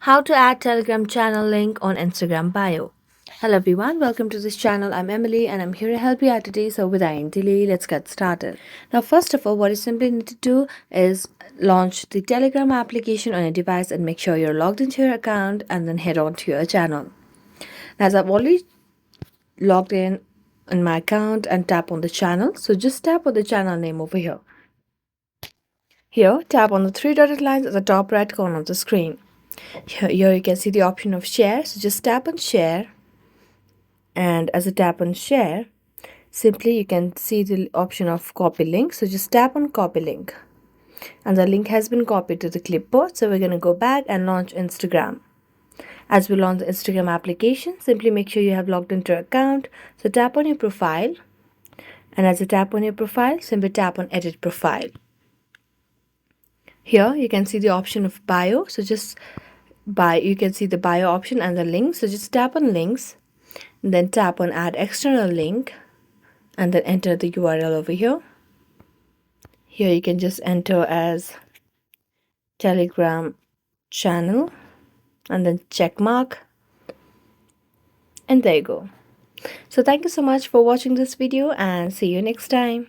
How to add Telegram channel link on Instagram bio. Hello everyone, welcome to this channel. I'm Emily and I'm here to help you out today. So without any delay, let's get started. Now first of all, what you simply need to do is launch the Telegram application on your device and make sure you're logged into your account and then head on to your channel. Now, as I've already logged in my account and tap on the channel, so just tap on the channel name over here. Here, tap on the three dotted lines at the top right corner of the screen. Here you can see the option of share, so just tap on share, and as a tap on share, simply you can see the option of copy link, so just tap on copy link and the link has been copied to the clipboard. So we're going to go back and launch Instagram. As we launch the Instagram application, simply make sure you have logged into your account, so tap on your profile, and as you tap on your profile, simply tap on edit profile. Here you can see the option of bio, so just you can see the bio option and the link, so just tap on links, then tap on add external link and then enter the URL over here. Here you can just enter as Telegram channel and then check mark, and there you go. So thank you so much for watching this video and see you next time.